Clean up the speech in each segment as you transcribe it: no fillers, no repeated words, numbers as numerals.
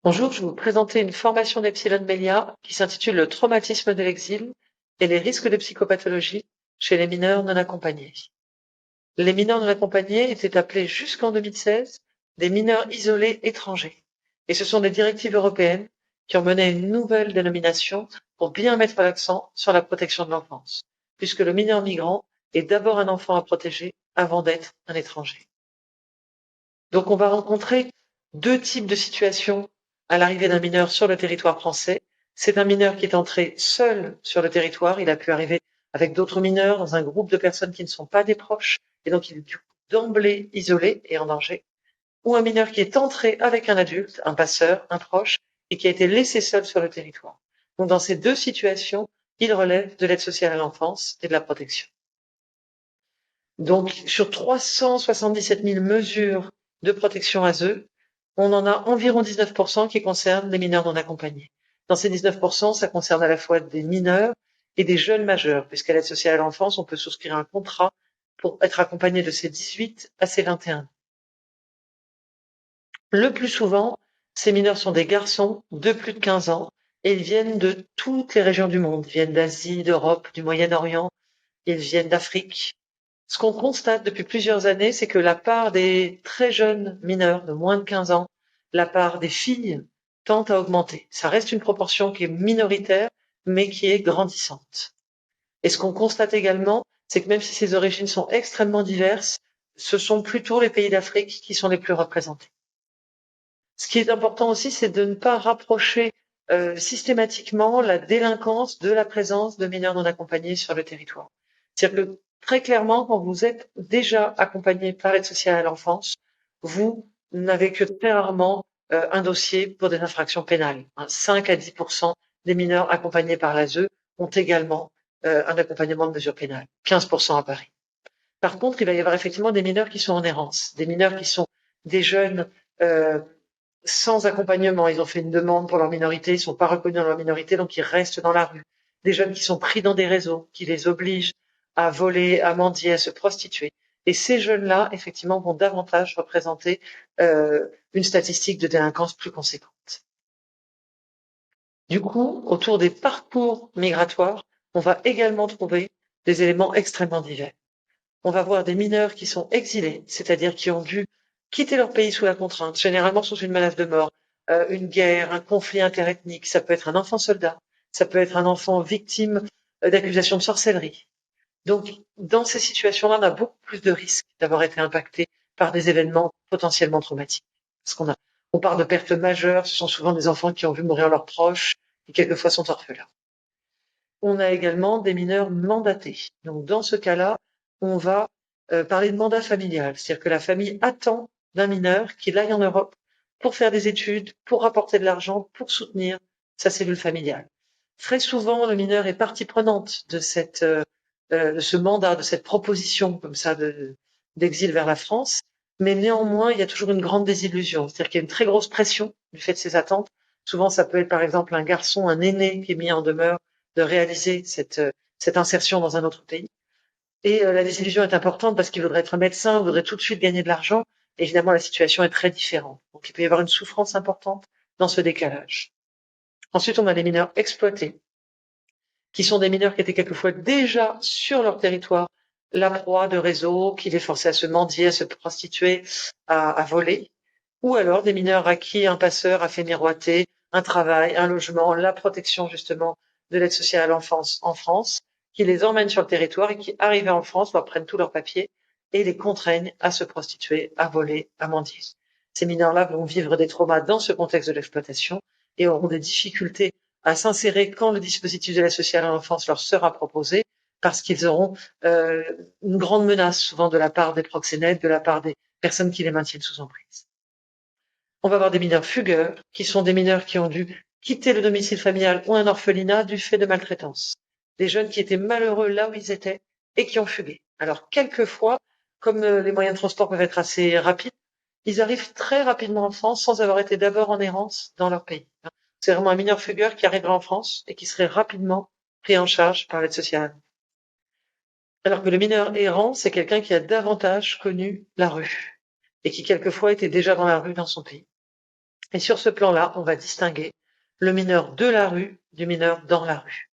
Bonjour, je vais vous présenter une formation d'Epsilon Melia qui s'intitule Le traumatisme de l'exil et les risques de psychopathologie chez les mineurs non accompagnés. Les mineurs non accompagnés étaient appelés jusqu'en 2016 des mineurs isolés étrangers. Et ce sont des directives européennes qui ont mené à une nouvelle dénomination pour bien mettre l'accent sur la protection de l'enfance, puisque le mineur migrant est d'abord un enfant à protéger avant d'être un étranger. Donc on va rencontrer deux types de situations à l'arrivée d'un mineur sur le territoire français. C'est un mineur qui est entré seul sur le territoire. Il a pu arriver avec d'autres mineurs dans un groupe de personnes qui ne sont pas des proches et donc il est d'emblée isolé et en danger. Ou un mineur qui est entré avec un adulte, un passeur, un proche et qui a été laissé seul sur le territoire. Donc dans ces deux situations, il relève de l'aide sociale à l'enfance et de la protection. Donc, sur 377 000 mesures de protection ASE, on en a environ 19% qui concernent les mineurs non accompagnés. Dans ces 19%, ça concerne à la fois des mineurs et des jeunes majeurs, puisqu'à l'aide sociale à l'enfance, on peut souscrire un contrat pour être accompagné de ses 18 à ses 21 ans. Le plus souvent, ces mineurs sont des garçons de plus de 15 ans et ils viennent de toutes les régions du monde. Ils viennent d'Asie, d'Europe, du Moyen-Orient, ils viennent d'Afrique. Ce qu'on constate depuis plusieurs années, c'est que la part des très jeunes mineurs de moins de 15 ans, la part des filles tend à augmenter. Ça reste une proportion qui est minoritaire, mais qui est grandissante. Et ce qu'on constate également, c'est que même si ces origines sont extrêmement diverses, ce sont plutôt les pays d'Afrique qui sont les plus représentés. Ce qui est important aussi, c'est de ne pas rapprocher systématiquement la délinquance de la présence de mineurs non accompagnés sur le territoire. C'est-à-dire que très clairement, quand vous êtes déjà accompagné par l'aide sociale à l'enfance, vous n'avez que très rarement un dossier pour des infractions pénales. 5 à 10% des mineurs accompagnés par l'ASE ont également un accompagnement de mesures pénales, 15% à Paris. Par contre, il va y avoir effectivement des mineurs qui sont en errance, des mineurs qui sont des jeunes sans accompagnement. Ils ont fait une demande pour leur minorité, ils sont pas reconnus dans leur minorité, donc ils restent dans la rue. Des jeunes qui sont pris dans des réseaux, qui les obligent à voler, à mendier, à se prostituer. Et ces jeunes-là, effectivement, vont davantage représenter une statistique de délinquance plus conséquente. Du coup, autour des parcours migratoires, on va également trouver des éléments extrêmement divers. On va voir des mineurs qui sont exilés, c'est-à-dire qui ont dû quitter leur pays sous la contrainte, généralement sous une menace de mort, une guerre, un conflit interethnique. Ça peut être un enfant soldat, ça peut être un enfant victime d'accusations de sorcellerie. Donc, dans ces situations-là, on a beaucoup plus de risques d'avoir été impacté par des événements potentiellement traumatiques. Parce on parle de pertes majeures, ce sont souvent des enfants qui ont vu mourir leurs proches, qui quelquefois sont orphelins. On a également des mineurs mandatés. Donc, dans ce cas-là, on va parler de mandat familial, c'est-à-dire que la famille attend d'un mineur qu'il aille en Europe pour faire des études, pour rapporter de l'argent, pour soutenir sa cellule familiale. Très souvent, le mineur est partie prenante de de ce mandat, de cette proposition comme ça d'exil vers la France, mais néanmoins, il y a toujours une grande désillusion, c'est-à-dire qu'il y a une très grosse pression du fait de ses attentes. Souvent, ça peut être par exemple un garçon, un aîné qui est mis en demeure de réaliser cette insertion dans un autre pays. Et la désillusion est importante parce qu'il voudrait être médecin, voudrait tout de suite gagner de l'argent. Évidemment, la situation est très différente. Donc, il peut y avoir une souffrance importante dans ce décalage. Ensuite, on a les mineurs exploités, qui sont des mineurs qui étaient quelquefois déjà sur leur territoire, la proie de réseaux qui les forçaient à se mendier, à se prostituer, à voler. Ou alors des mineurs à qui un passeur a fait miroiter un travail, un logement, la protection justement de l'aide sociale à l'enfance en France, qui les emmènent sur le territoire et qui, arrivés en France, leur prennent tous leurs papiers et les contraignent à se prostituer, à voler, à mendier. Ces mineurs-là vont vivre des traumas dans ce contexte de l'exploitation et auront des difficultés à s'insérer quand le dispositif de l'aide sociale à l'enfance leur sera proposé, parce qu'ils auront une grande menace souvent de la part des proxénètes, de la part des personnes qui les maintiennent sous emprise. On va avoir des mineurs fugueurs, qui sont des mineurs qui ont dû quitter le domicile familial ou un orphelinat du fait de maltraitance. Des jeunes qui étaient malheureux là où ils étaient et qui ont fugué. Alors, quelquefois, comme les moyens de transport peuvent être assez rapides, ils arrivent très rapidement en France sans avoir été d'abord en errance dans leur pays. C'est vraiment un mineur fugueur qui arriverait en France et qui serait rapidement pris en charge par l'aide sociale. Alors que le mineur errant, c'est quelqu'un qui a davantage connu la rue et qui quelquefois était déjà dans la rue dans son pays. Et sur ce plan-là, on va distinguer le mineur de la rue du mineur dans la rue.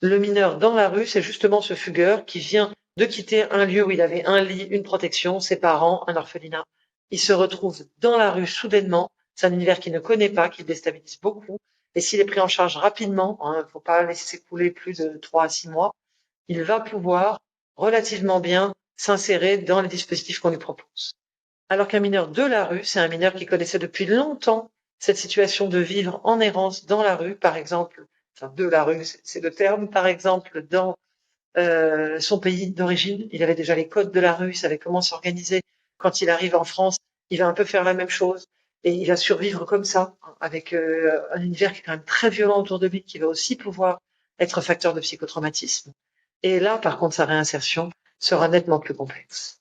Le mineur dans la rue, c'est justement ce fugueur qui vient de quitter un lieu où il avait un lit, une protection, ses parents, un orphelinat. Il se retrouve dans la rue soudainement. C'est un univers qu'il ne connaît pas, qui le déstabilise beaucoup. Et s'il est pris en charge rapidement, il ne faut pas laisser s'écouler plus de 3 à 6 mois, il va pouvoir relativement bien s'insérer dans les dispositifs qu'on lui propose. Alors qu'un mineur de la rue, c'est un mineur qui connaissait depuis longtemps cette situation de vivre en errance dans la rue, par exemple, enfin de la rue, c'est le terme, par exemple, dans son pays d'origine. Il avait déjà les codes de la rue, il savait comment s'organiser. Quand il arrive en France, il va un peu faire la même chose et il va survivre comme ça, avec un univers qui est quand même très violent autour de lui, qui va aussi pouvoir être facteur de psychotraumatisme. Et là, par contre, sa réinsertion sera nettement plus complexe.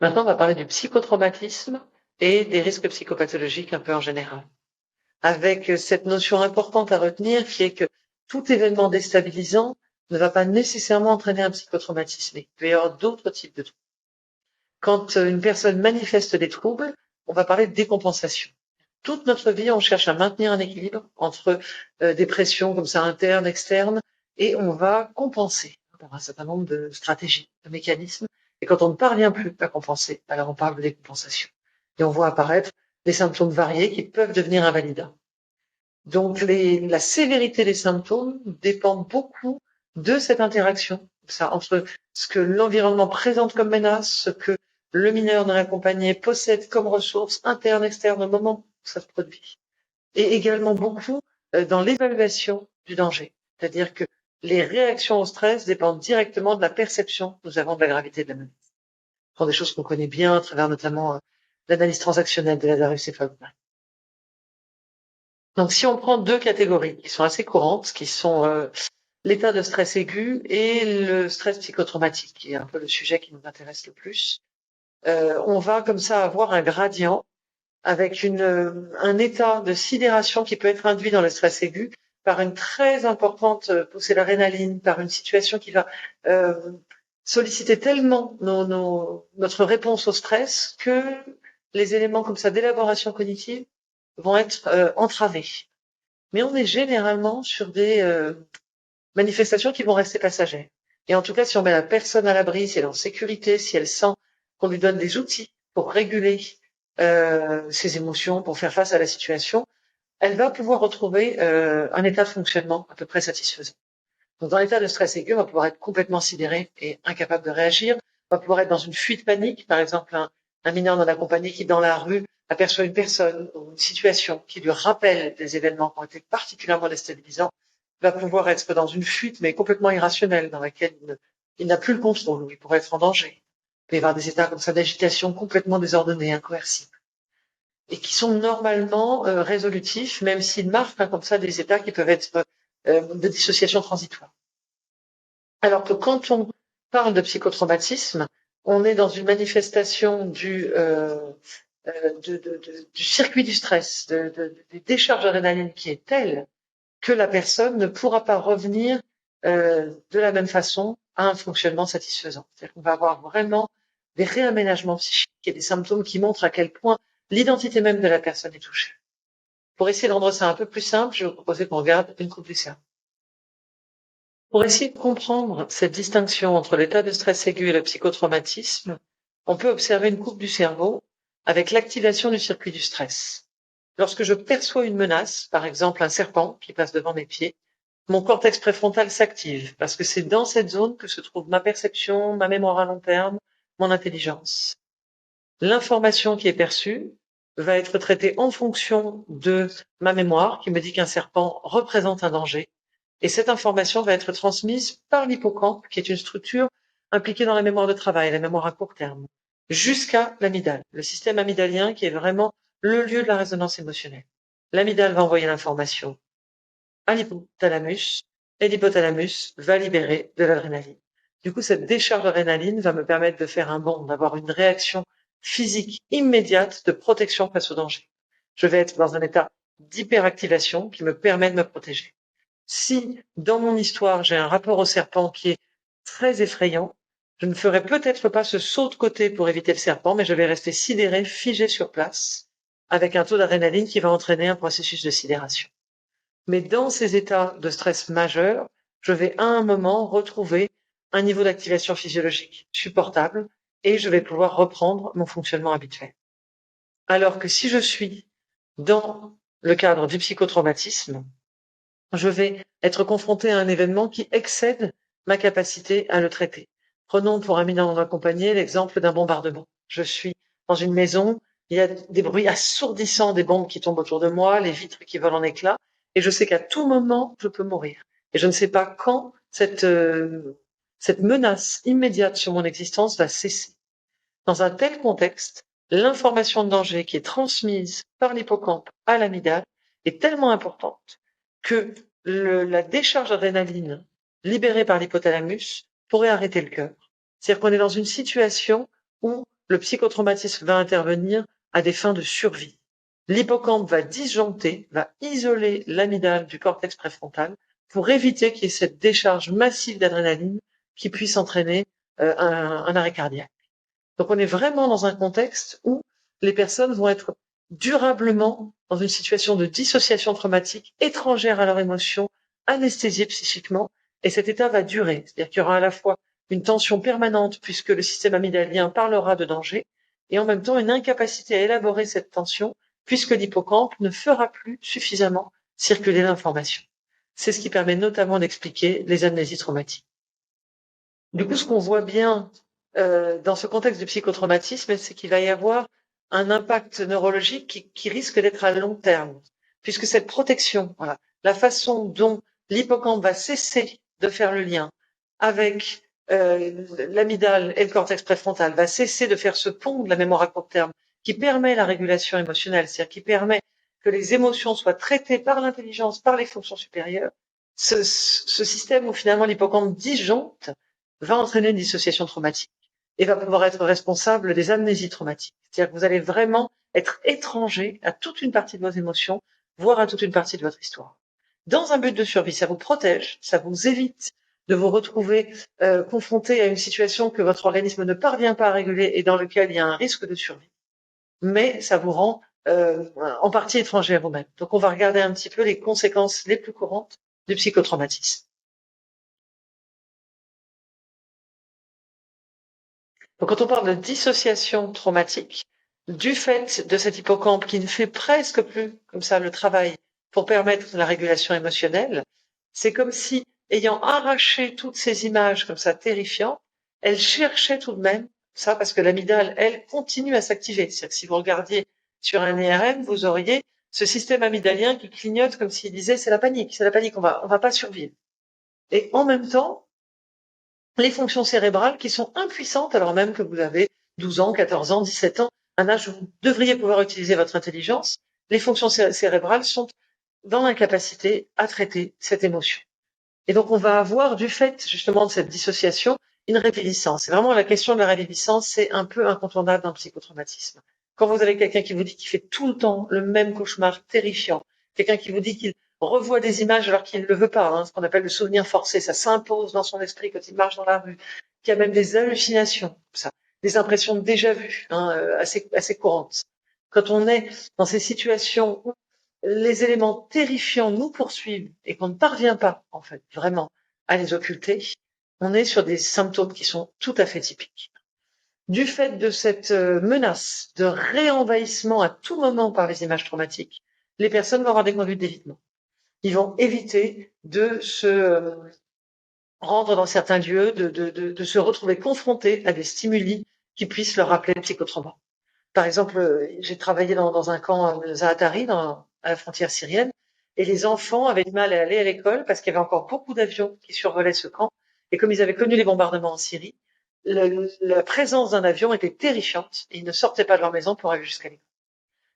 Maintenant, on va parler du psychotraumatisme et des risques psychopathologiques un peu en général. Avec cette notion importante à retenir qui est que tout événement déstabilisant ne va pas nécessairement entraîner un psychotraumatisme. Il peut y avoir d'autres types de troubles. Quand une personne manifeste des troubles, on va parler de décompensation. Toute notre vie, on cherche à maintenir un équilibre entre des pressions comme ça internes, externes, et on va compenser par un certain nombre de stratégies, de mécanismes. Et quand on ne parvient plus à compenser, alors on parle de décompensation. Et on voit apparaître des symptômes variés qui peuvent devenir invalidants. Donc la sévérité des symptômes dépend beaucoup de cette interaction ça, entre ce que l'environnement présente comme menace, ce que le mineur non accompagné possède comme ressources internes, externes au moment où ça se produit. Et également beaucoup dans l'évaluation du danger. C'est-à-dire que les réactions au stress dépendent directement de la perception que nous avons de la gravité de la menace. Ce sont des choses qu'on connaît bien à travers notamment l'analyse transactionnelle de la céphalopathie. Donc si on prend deux catégories qui sont assez courantes, qui sont l'état de stress aigu et le stress psychotraumatique, qui est un peu le sujet qui nous intéresse le plus, on va comme ça avoir un gradient avec un état de sidération qui peut être induit dans le stress aigu par une très importante poussée d'adrénaline, par une situation qui va solliciter tellement notre réponse au stress que les éléments comme ça d'élaboration cognitive vont être entravés. Mais on est généralement sur des manifestations qui vont rester passagères. Et en tout cas, si on met la personne à l'abri, si elle est en sécurité, si elle sent qu'on lui donne des outils pour réguler ses émotions, pour faire face à la situation, elle va pouvoir retrouver un état de fonctionnement à peu près satisfaisant. Donc dans l'état de stress aigu, on va pouvoir être complètement sidéré et incapable de réagir. On va pouvoir être dans une fuite panique, par exemple un mineur non accompagné qui dans la rue aperçoit une personne ou une situation qui lui rappelle des événements qui ont été particulièrement déstabilisants, va pouvoir être dans une fuite mais complètement irrationnelle dans laquelle il n'a plus le contrôle, où il pourrait être en danger. Il peut y avoir des états comme ça d'agitation complètement désordonnés, incoercibles, et qui sont normalement résolutifs, même s'ils marquent comme ça des états qui peuvent être de dissociation transitoire. Alors que quand on parle de psychotraumatisme, on est dans une manifestation du circuit du stress, des décharges d'adrénaline qui est telle que la personne ne pourra pas revenir de la même façon à un fonctionnement satisfaisant. C'est-à-dire qu'on va avoir vraiment des réaménagements psychiques et des symptômes qui montrent à quel point l'identité même de la personne est touchée. Pour essayer de rendre ça un peu plus simple, je vais vous proposer qu'on regarde une coupe du cerveau. Pour essayer de comprendre cette distinction entre l'état de stress aigu et le psychotraumatisme, on peut observer une coupe du cerveau avec l'activation du circuit du stress. Lorsque je perçois une menace, par exemple un serpent qui passe devant mes pieds, mon cortex préfrontal s'active parce que c'est dans cette zone que se trouve ma perception, ma mémoire à long terme, mon intelligence. L'information qui est perçue va être traitée en fonction de ma mémoire qui me dit qu'un serpent représente un danger. Et cette information va être transmise par l'hippocampe, qui est une structure impliquée dans la mémoire de travail, la mémoire à court terme, jusqu'à l'amygdale, le système amygdalien qui est vraiment le lieu de la résonance émotionnelle. L'amygdale va envoyer l'information à l'hypothalamus et l'hypothalamus va libérer de l'adrénaline. Du coup, cette décharge d'adrénaline va me permettre de faire un bond, d'avoir une réaction physique immédiate de protection face au danger. Je vais être dans un état d'hyperactivation qui me permet de me protéger. Si, dans mon histoire, j'ai un rapport au serpent qui est très effrayant, je ne ferai peut-être pas ce saut de côté pour éviter le serpent, mais je vais rester sidéré, figé sur place, avec un taux d'adrénaline qui va entraîner un processus de sidération. Mais dans ces états de stress majeur, je vais à un moment retrouver un niveau d'activation physiologique supportable et je vais pouvoir reprendre mon fonctionnement habituel. Alors que si je suis dans le cadre du psychotraumatisme, je vais être confronté à un événement qui excède ma capacité à le traiter. Prenons pour un mineur non accompagné l'exemple d'un bombardement. Je suis dans une maison, il y a des bruits assourdissants des bombes qui tombent autour de moi, les vitres qui volent en éclats, et je sais qu'à tout moment, je peux mourir. Et je ne sais pas quand cette menace immédiate sur mon existence va cesser. Dans un tel contexte, l'information de danger qui est transmise par l'hippocampe à l'amygdale est tellement importante que la décharge d'adrénaline libérée par l'hypothalamus pourrait arrêter le cœur. C'est-à-dire qu'on est dans une situation où le psychotraumatisme va intervenir à des fins de survie. L'hippocampe va disjoncter, va isoler l'amygdale du cortex préfrontal pour éviter qu'il y ait cette décharge massive d'adrénaline qui puisse entraîner un arrêt cardiaque. Donc on est vraiment dans un contexte où les personnes vont être durablement dans une situation de dissociation traumatique, étrangère à leurs émotions, anesthésiées psychiquement, et cet état va durer. C'est-à-dire qu'il y aura à la fois une tension permanente puisque le système amygdalien parlera de danger, et en même temps une incapacité à élaborer cette tension puisque l'hippocampe ne fera plus suffisamment circuler l'information. C'est ce qui permet notamment d'expliquer les amnésies traumatiques. Du coup, ce qu'on voit bien dans ce contexte du psychotraumatisme, c'est qu'il va y avoir un impact neurologique qui risque d'être à long terme, puisque cette protection, voilà, la façon dont l'hippocampe va cesser de faire le lien avec l'amygdale et le cortex préfrontal, va cesser de faire ce pont de la mémoire à court terme qui permet la régulation émotionnelle, c'est-à-dire qui permet que les émotions soient traitées par l'intelligence, par les fonctions supérieures. Ce système où finalement l'hippocampe disjoncte va entraîner une dissociation traumatique et va pouvoir être responsable des amnésies traumatiques. C'est-à-dire que vous allez vraiment être étranger à toute une partie de vos émotions, voire à toute une partie de votre histoire. Dans un but de survie, ça vous protège, ça vous évite de vous retrouver confronté à une situation que votre organisme ne parvient pas à réguler et dans lequel il y a un risque de survie. Mais ça vous rend en partie étranger à vous-même. Donc on va regarder un petit peu les conséquences les plus courantes du psychotraumatisme. Donc, quand on parle de dissociation traumatique, du fait de cet hippocampe qui ne fait presque plus comme ça le travail pour permettre la régulation émotionnelle, c'est comme si, ayant arraché toutes ces images comme ça terrifiantes, elle cherchait tout de même ça parce que l'amygdale, elle, continue à s'activer. C'est-à-dire que si vous regardiez sur un IRM, vous auriez ce système amygdalien qui clignote comme s'il disait c'est la panique, on va pas survivre. Et en même temps, les fonctions cérébrales qui sont impuissantes alors même que vous avez 12 ans, 14 ans, 17 ans, un âge où vous devriez pouvoir utiliser votre intelligence, les fonctions cérébrales sont dans l'incapacité à traiter cette émotion. Et donc on va avoir, du fait justement de cette dissociation, une réviviscence. C'est vraiment la question de la réviviscence, c'est un peu incontournable dans le psychotraumatisme. Quand vous avez quelqu'un qui vous dit qu'il fait tout le temps le même cauchemar terrifiant, quelqu'un qui vous dit qu'il revoit des images alors qu'il ne le veut pas, hein, ce qu'on appelle le souvenir forcé, ça s'impose dans son esprit quand il marche dans la rue, qu'il y a même des hallucinations, ça, des impressions de déjà-vu, hein, assez courantes. Quand on est dans ces situations où les éléments terrifiants nous poursuivent et qu'on ne parvient pas, en fait, vraiment à les occulter, on est sur des symptômes qui sont tout à fait typiques. Du fait de cette menace de réenvahissement à tout moment par les images traumatiques, les personnes vont avoir des conduites d'évitement. Ils vont éviter de se rendre dans certains lieux, de se retrouver confrontés à des stimuli qui puissent leur rappeler le psychotrauma. Par exemple, j'ai travaillé dans un camp Zaatari, à la frontière syrienne, et les enfants avaient du mal à aller à l'école parce qu'il y avait encore beaucoup d'avions qui survolaient ce camp. Et comme ils avaient connu les bombardements en Syrie, la présence d'un avion était terrifiante et ils ne sortaient pas de leur maison pour aller jusqu'à l'école.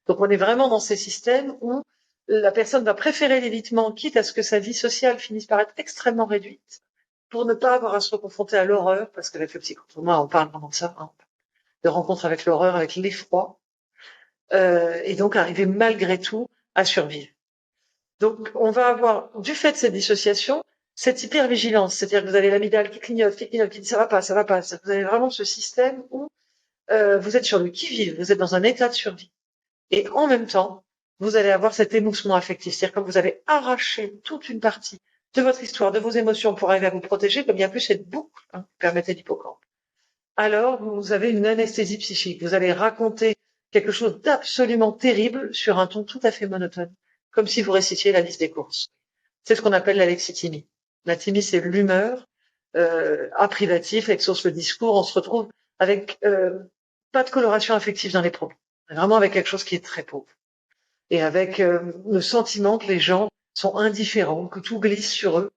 Donc on est vraiment dans ces systèmes où la personne va préférer l'évitement, quitte à ce que sa vie sociale finisse par être extrêmement réduite, pour ne pas avoir à se confronter à l'horreur, parce qu'avec le psychotrauma, on parle vraiment de ça, hein, de rencontre avec l'horreur, avec l'effroi, et donc arriver malgré tout à survivre. Donc on va avoir, du fait de cette dissociation, cette hypervigilance, c'est-à-dire que vous avez l'amygdale qui clignote, qui dit ça va pas, ça va pas. Vous avez vraiment ce système où vous êtes sur le qui-vive, vous êtes dans un état de survie. Et en même temps, vous allez avoir cet émoussement affectif. C'est-à-dire comme vous avez arraché toute une partie de votre histoire, de vos émotions pour arriver à vous protéger, comme il n'y a plus cette boucle, permettez l'hippocampe. Alors, vous avez une anesthésie psychique. Vous allez raconter quelque chose d'absolument terrible sur un ton tout à fait monotone, comme si vous récitiez la liste des courses. C'est ce qu'on appelle la lexithymie. La thymie, c'est l'humeur privatif, exauce le discours. On se retrouve avec pas de coloration affective dans les propos, vraiment avec quelque chose qui est très pauvre et avec le sentiment que les gens sont indifférents, que tout glisse sur eux.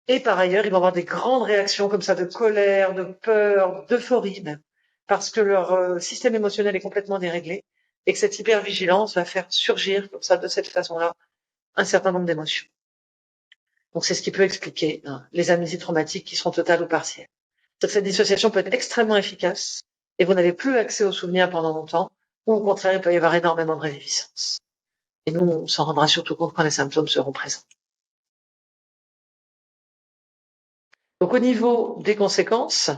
Et par ailleurs, ils vont avoir des grandes réactions comme ça de colère, de peur, d'euphorie même, parce que leur système émotionnel est complètement déréglé et que cette hypervigilance va faire surgir comme ça, de cette façon-là, un certain nombre d'émotions. Donc c'est ce qui peut expliquer les amnésies traumatiques qui seront totales ou partielles. Cette dissociation peut être extrêmement efficace et vous n'avez plus accès aux souvenirs pendant longtemps, ou au contraire, il peut y avoir énormément de réviviscence. Et nous, on s'en rendra surtout compte quand les symptômes seront présents. Donc au niveau des conséquences,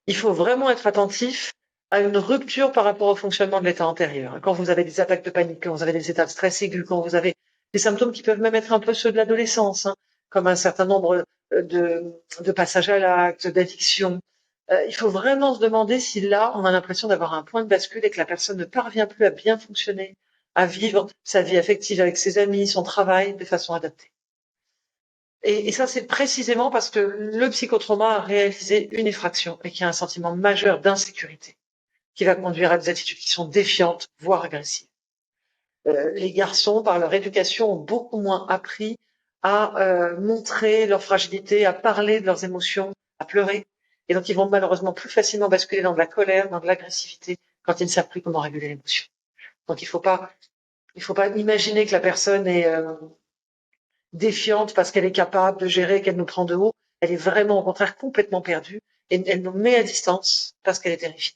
il faut vraiment être attentif à une rupture par rapport au fonctionnement de l'état antérieur. Quand vous avez des attaques de panique, quand vous avez des états de stress aigus, quand vous avez des symptômes qui peuvent même être un peu ceux de l'adolescence, comme un certain nombre de passages à l'acte, d'addiction, il faut vraiment se demander si là, on a l'impression d'avoir un point de bascule et que la personne ne parvient plus à bien fonctionner, à vivre sa vie affective avec ses amis, son travail de façon adaptée. Et ça, c'est précisément parce que le psychotrauma a réalisé une effraction et qu'il y a un sentiment majeur d'insécurité qui va conduire à des attitudes qui sont défiantes, voire agressives. Les garçons, par leur éducation, ont beaucoup moins appris à montrer leur fragilité, à parler de leurs émotions, à pleurer. Et donc, ils vont malheureusement plus facilement basculer dans de la colère, dans de l'agressivité, quand ils ne savent plus comment réguler l'émotion. Donc, il faut pas imaginer que la personne est défiante parce qu'elle est capable de gérer, qu'elle nous prend de haut. Elle est vraiment, au contraire, complètement perdue et elle nous met à distance parce qu'elle est terrifiée.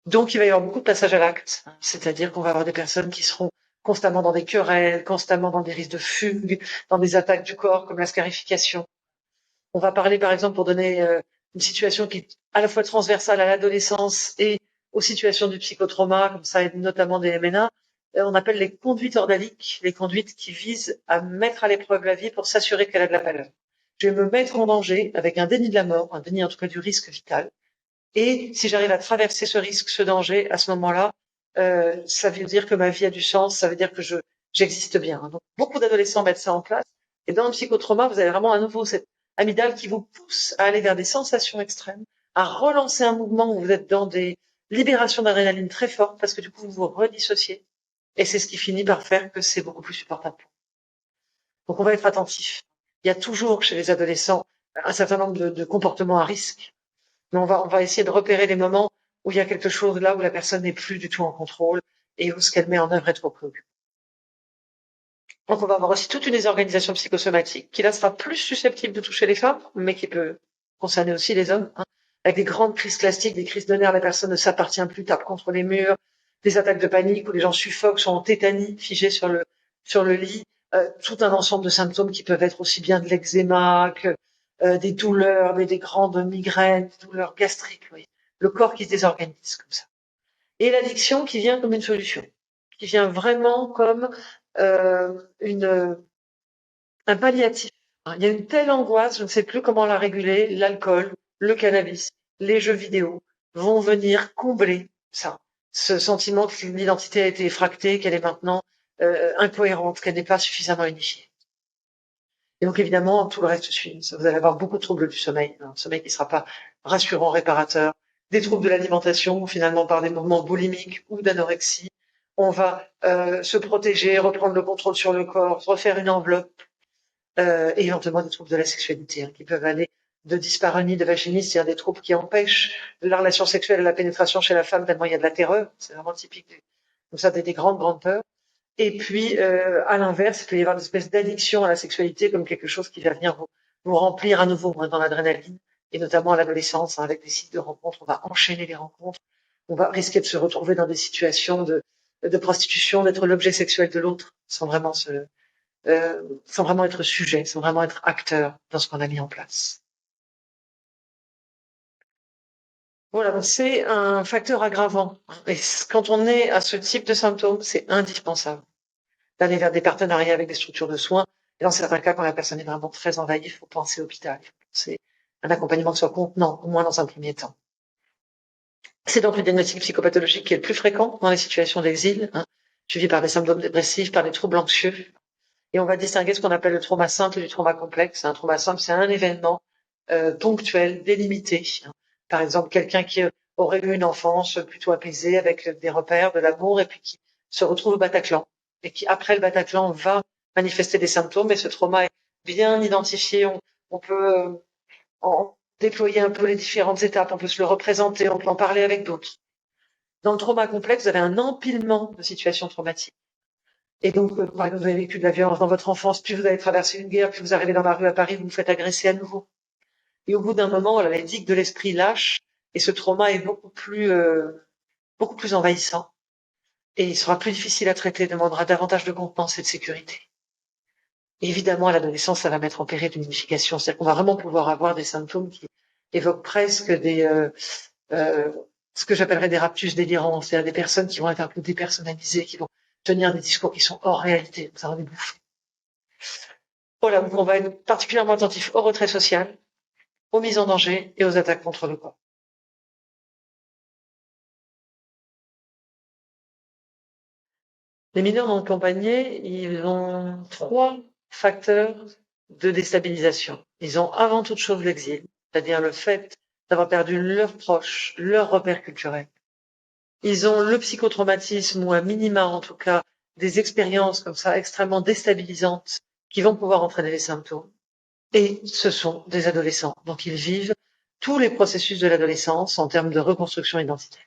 Donc, il va y avoir beaucoup de passages à l'acte, c'est-à-dire qu'on va avoir des personnes qui seront constamment dans des querelles, constamment dans des risques de fugue, dans des attaques du corps comme la scarification. On va parler, par exemple, pour donner une situation qui est à la fois transversale à l'adolescence et aux situations du psychotrauma, comme ça, et notamment des MNA, on appelle les conduites ordaliques, les conduites qui visent à mettre à l'épreuve la vie pour s'assurer qu'elle a de la valeur. Je vais me mettre en danger avec un déni de la mort, un déni en tout cas du risque vital. Et si j'arrive à traverser ce risque, ce danger, à ce moment-là, ça veut dire que ma vie a du sens, ça veut dire que j'existe bien. Donc, beaucoup d'adolescents mettent ça en place. Et dans le psychotrauma, vous avez vraiment à nouveau cette amygdale qui vous pousse à aller vers des sensations extrêmes, à relancer un mouvement où vous êtes dans des libérations d'adrénaline très fortes parce que du coup, vous vous redissociez. Et c'est ce qui finit par faire que c'est beaucoup plus supportable. Donc, on va être attentif. Il y a toujours chez les adolescents un certain nombre de comportements à risque. Mais on va essayer de repérer les moments où il y a quelque chose là où la personne n'est plus du tout en contrôle et où ce qu'elle met en œuvre est trop préoccupant. Donc on va avoir aussi toute une désorganisation psychosomatique qui là sera plus susceptible de toucher les femmes, mais qui peut concerner aussi les hommes, avec des grandes crises classiques, des crises de nerfs, la personne ne s'appartient plus, tape contre les murs, des attaques de panique où les gens suffoquent, sont en tétanie, figés sur le lit, tout un ensemble de symptômes qui peuvent être aussi bien de l'eczéma que des douleurs, des grandes migraines, des douleurs gastriques, oui. Le corps qui se désorganise comme ça. Et l'addiction qui vient comme une solution, qui vient vraiment comme une un palliatif. Il y a une telle angoisse, je ne sais plus comment la réguler, l'alcool, le cannabis, les jeux vidéo vont venir combler ça, ce sentiment que l'identité a été effractée, qu'elle est maintenant incohérente, qu'elle n'est pas suffisamment unifiée. Et donc évidemment, tout le reste suit. Vous allez avoir beaucoup de troubles du sommeil, un sommeil qui ne sera pas rassurant, réparateur, des troubles de l'alimentation, finalement par des mouvements boulimiques ou d'anorexie. On va se protéger, reprendre le contrôle sur le corps, refaire une enveloppe, et éventuellement des troubles de la sexualité qui peuvent aller de dyspareunie, de vaginisme, c'est-à-dire des troubles qui empêchent la relation sexuelle et la pénétration chez la femme tellement il y a de la terreur. C'est vraiment typique comme ça des grandes peurs. Et puis, à l'inverse, il peut y avoir une espèce d'addiction à la sexualité comme quelque chose qui va venir vous remplir à nouveau dans l'adrénaline, et notamment à l'adolescence, avec des sites de rencontres. On va enchaîner les rencontres. On va risquer de se retrouver dans des situations de prostitution, d'être l'objet sexuel de l'autre, sans vraiment être sujet, sans vraiment être acteur dans ce qu'on a mis en place. Voilà, donc c'est un facteur aggravant. Et quand on est à ce type de symptômes, c'est indispensable d'aller vers des partenariats avec des structures de soins. Et dans certains cas, quand la personne est vraiment très envahie, il faut penser hôpital. Il faut penser à un accompagnement qui soit contenant, au moins dans un premier temps. C'est donc le diagnostic psychopathologique qui est le plus fréquent dans les situations d'exil, suivi par des symptômes dépressifs, par des troubles anxieux. Et on va distinguer ce qu'on appelle le trauma simple du trauma complexe. Un trauma simple, c'est un événement ponctuel, délimité. Par exemple, quelqu'un qui aurait eu une enfance plutôt apaisée avec des repères, de l'amour, et puis qui se retrouve au Bataclan, et qui, après le Bataclan, va manifester des symptômes, et ce trauma est bien identifié. On peut en déployer un peu les différentes étapes, on peut se le représenter, on peut en parler avec d'autres. Dans le trauma complexe, vous avez un empilement de situations traumatiques. Et donc, par exemple, vous avez vécu de la violence dans votre enfance, puis vous avez traversé une guerre, puis vous arrivez dans la rue à Paris, vous vous faites agresser à nouveau. Et au bout d'un moment, voilà, les digues de l'esprit lâchent, et ce trauma est beaucoup plus envahissant. Et il sera plus difficile à traiter, demandera davantage de contenance et de sécurité. Et évidemment, à l'adolescence, ça va mettre en péril une unification. C'est-à-dire qu'on va vraiment pouvoir avoir des symptômes qui évoquent presque ce que j'appellerais des raptus délirants, c'est-à-dire des personnes qui vont être un peu dépersonnalisées, qui vont tenir des discours qui sont hors réalité. Ça va les bouffer. Voilà, donc on va être particulièrement attentif au retrait social, aux mises en danger et aux attaques contre le corps. Les mineurs non accompagnés, ils ont 3 facteurs de déstabilisation. Ils ont avant toute chose l'exil, c'est-à-dire le fait d'avoir perdu leurs proches, leurs repères culturels. Ils ont le psychotraumatisme, ou à minima en tout cas, des expériences comme ça extrêmement déstabilisantes qui vont pouvoir entraîner les symptômes. Et ce sont des adolescents. Donc ils vivent tous les processus de l'adolescence en termes de reconstruction identitaire.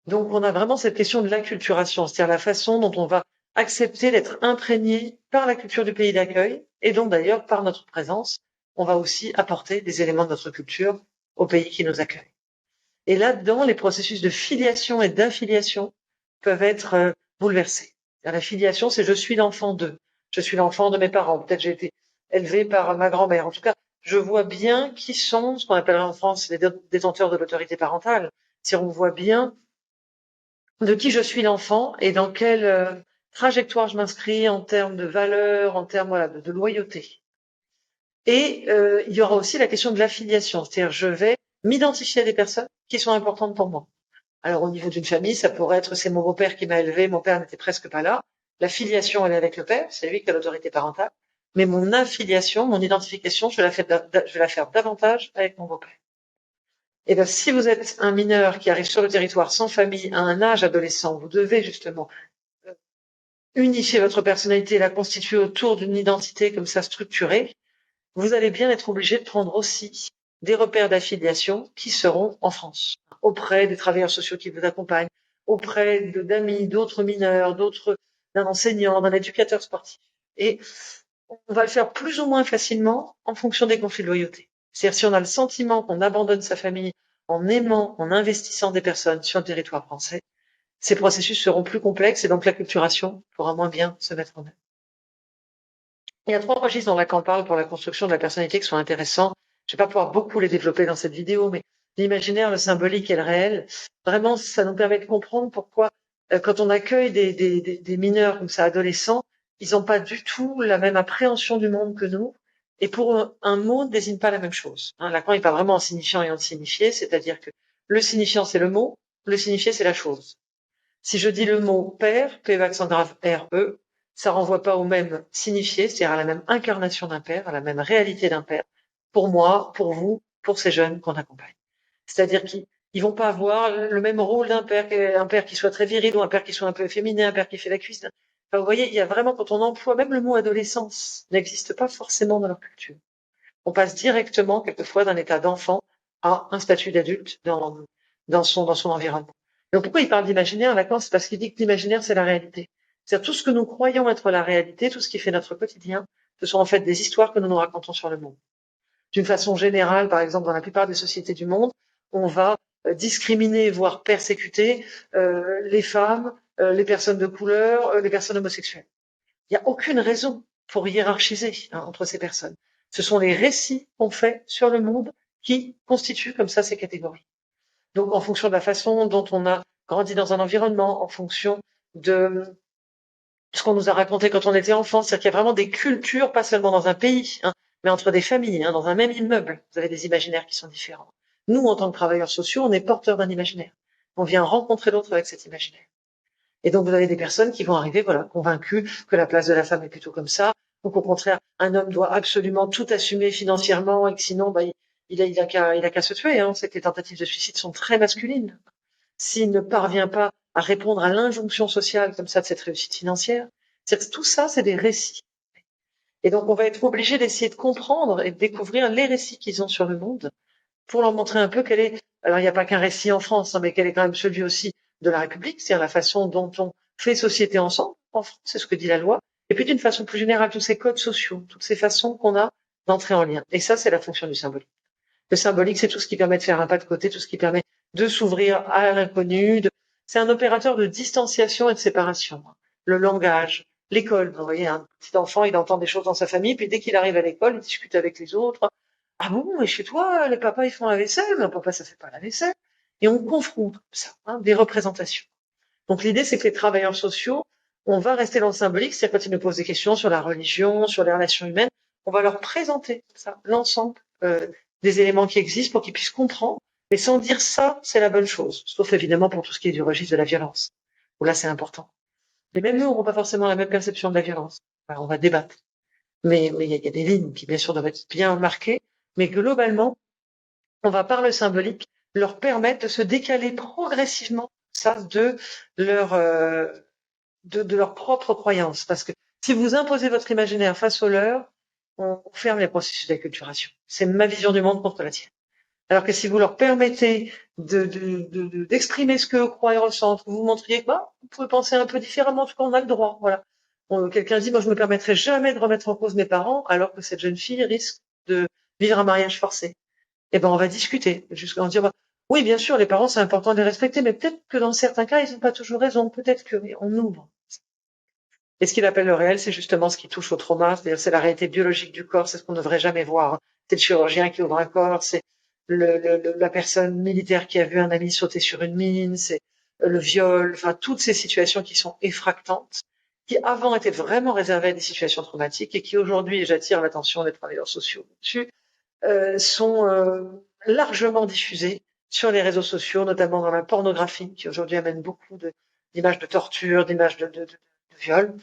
Donc on a vraiment cette question de l'acculturation, c'est-à-dire la façon dont on va accepter d'être imprégné par la culture du pays d'accueil, et donc d'ailleurs par notre présence, on va aussi apporter des éléments de notre culture au pays qui nous accueille. Et là-dedans, les processus de filiation et d'affiliation peuvent être bouleversés. La filiation, c'est je suis l'enfant d'eux, je suis l'enfant de mes parents, peut-être j'ai été élevé par ma grand-mère. En tout cas, je vois bien qui sont ce qu'on appellerait en France les détenteurs de l'autorité parentale. Si on voit bien de qui je suis l'enfant et dans quelle trajectoire je m'inscris en termes de valeurs, en termes voilà, de loyauté. Et il y aura aussi la question de l'affiliation, c'est-à-dire je vais m'identifier à des personnes qui sont importantes pour moi. Alors au niveau d'une famille, ça pourrait être c'est mon beau-père qui m'a élevé, mon père n'était presque pas là. La filiation, elle est avec le père, c'est lui qui a l'autorité parentale. Mais mon affiliation, mon identification, je vais la faire davantage avec mon beau-père. Et bien, si vous êtes un mineur qui arrive sur le territoire sans famille, à un âge adolescent, vous devez justement unifier votre personnalité et la constituer autour d'une identité comme ça structurée. Vous allez bien être obligé de prendre aussi des repères d'affiliation qui seront en France, auprès des travailleurs sociaux qui vous accompagnent, auprès d'amis, d'autres mineurs, d'un enseignant, d'un éducateur sportif. Et on va le faire plus ou moins facilement en fonction des conflits de loyauté. C'est-à-dire si on a le sentiment qu'on abandonne sa famille en aimant, en investissant des personnes sur le territoire français, ces processus seront plus complexes et donc l'acculturation pourra moins bien se mettre en œuvre. Il y a 3 registres dans Lacan parle pour la construction de la personnalité qui sont intéressants. Je ne vais pas pouvoir beaucoup les développer dans cette vidéo, mais l'imaginaire, le symbolique et le réel, vraiment, ça nous permet de comprendre pourquoi, quand on accueille des mineurs comme ça, adolescents, ils n'ont pas du tout la même appréhension du monde que nous. Et pour eux, un mot ne désigne pas la même chose. Lacan, il parle vraiment en signifiant et en signifié, c'est-à-dire que le signifiant, c'est le mot, le signifié, c'est la chose. Si je dis le mot père, P accent grave R-E, ça renvoie pas au même signifié, c'est-à-dire à la même incarnation d'un père, à la même réalité d'un père, pour moi, pour vous, pour ces jeunes qu'on accompagne. C'est-à-dire qu'ils vont pas avoir le même rôle d'un père, un père qui soit très viril ou un père qui soit un peu féminin, un père qui fait la cuisse. Enfin, vous voyez, il y a vraiment, quand on emploie, même le mot adolescence n'existe pas forcément dans leur culture. On passe directement, quelquefois, d'un état d'enfant à un statut d'adulte dans son environnement. Donc pourquoi il parle d'imaginaire, Lacan? C'est parce qu'il dit que l'imaginaire, c'est la réalité. C'est-à-dire tout ce que nous croyons être la réalité, tout ce qui fait notre quotidien, ce sont en fait des histoires que nous nous racontons sur le monde. D'une façon générale, par exemple, dans la plupart des sociétés du monde, on va discriminer, voire persécuter les femmes, les personnes de couleur, les personnes homosexuelles. Il n'y a aucune raison pour hiérarchiser entre ces personnes. Ce sont les récits qu'on fait sur le monde qui constituent comme ça ces catégories. Donc, en fonction de la façon dont on a grandi dans un environnement, en fonction de ce qu'on nous a raconté quand on était enfant, c'est-à-dire qu'il y a vraiment des cultures, pas seulement dans un pays, hein, mais entre des familles, hein, dans un même immeuble, vous avez des imaginaires qui sont différents. Nous, en tant que travailleurs sociaux, on est porteurs d'un imaginaire. On vient rencontrer l'autre avec cet imaginaire. Et donc, vous avez des personnes qui vont arriver, voilà, convaincues que la place de la femme est plutôt comme ça, ou qu'au contraire, un homme doit absolument tout assumer financièrement et que sinon, bah, il a qu'à se tuer, hein. C'est que les tentatives de suicide sont très masculines. S'il ne parvient pas à répondre à l'injonction sociale comme ça de cette réussite financière, c'est tout ça, c'est des récits. Et donc, on va être obligé d'essayer de comprendre et de découvrir les récits qu'ils ont sur le monde pour leur montrer un peu quel est, alors il n'y a pas qu'un récit en France, hein, mais quel est quand même celui aussi de la République, c'est-à-dire la façon dont on fait société ensemble en France, c'est ce que dit la loi, et puis d'une façon plus générale, tous ces codes sociaux, toutes ces façons qu'on a d'entrer en lien. Et ça, c'est la fonction du symbolique. Le symbolique, c'est tout ce qui permet de faire un pas de côté, tout ce qui permet de s'ouvrir à l'inconnu. C'est un opérateur de distanciation et de séparation. Le langage, l'école. Vous voyez, un petit enfant, il entend des choses dans sa famille, puis dès qu'il arrive à l'école, il discute avec les autres. Ah bon, et chez toi, les papas, ils font la vaisselle, mais papa, ça fait pas la vaisselle. Et on confronte ça, hein, des représentations. Donc l'idée, c'est que les travailleurs sociaux, on va rester dans le symbolique, c'est-à-dire quand ils nous posent des questions sur la religion, sur les relations humaines, on va leur présenter ça, l'ensemble des éléments qui existent pour qu'ils puissent comprendre, mais sans dire ça, c'est la bonne chose. Sauf évidemment pour tout ce qui est du registre de la violence, où là c'est important. Mais même nous, on n'aura pas forcément la même perception de la violence. Alors, on va débattre. Mais il y a des lignes qui, bien sûr, doivent être bien marquées. Mais globalement, on va, par le symbolique, leur permettre de se décaler progressivement ça de leur de leur propre croyance. Parce que si vous imposez votre imaginaire face au leur, on ferme les processus d'acculturation. C'est ma vision du monde contre la tienne. Alors que si vous leur permettez d'exprimer ce que croient et ressentent, vous montriez que bah, vous pouvez penser un peu différemment, en tout cas on a le droit. Voilà. Quelqu'un dit, moi je me permettrai jamais de remettre en cause mes parents, alors que cette jeune fille risque de vivre un mariage forcé. Eh ben on va discuter, jusqu'à dire, bah, oui bien sûr les parents c'est important de les respecter, mais peut-être que dans certains cas ils n'ont pas toujours raison, peut-être que on ouvre. Et ce qu'il appelle le réel, c'est justement ce qui touche au trauma, c'est-à-dire c'est la réalité biologique du corps, c'est ce qu'on ne devrait jamais voir. C'est le chirurgien qui ouvre un corps, c'est la personne militaire qui a vu un ami sauter sur une mine, c'est le viol, enfin toutes ces situations qui sont effractantes, qui avant étaient vraiment réservées à des situations traumatiques et qui aujourd'hui, et j'attire l'attention des travailleurs sociaux dessus, sont largement diffusées sur les réseaux sociaux, notamment dans la pornographie, qui aujourd'hui amène beaucoup d'images de torture, d'images de viol,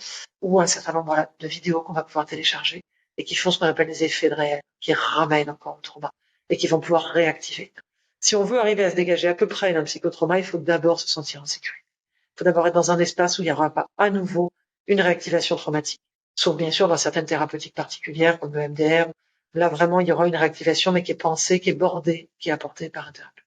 ou un certain nombre voilà, de vidéos qu'on va pouvoir télécharger et qui font ce qu'on appelle des effets de réel, qui ramènent encore au trauma et qui vont pouvoir réactiver. Si on veut arriver à se dégager à peu près d'un psychotrauma, il faut d'abord se sentir en sécurité. Il faut d'abord être dans un espace où il n'y aura pas à nouveau une réactivation traumatique. Sauf bien sûr dans certaines thérapeutiques particulières comme le MDR. Là vraiment il y aura une réactivation mais qui est pensée, qui est bordée, qui est apportée par un thérapeute.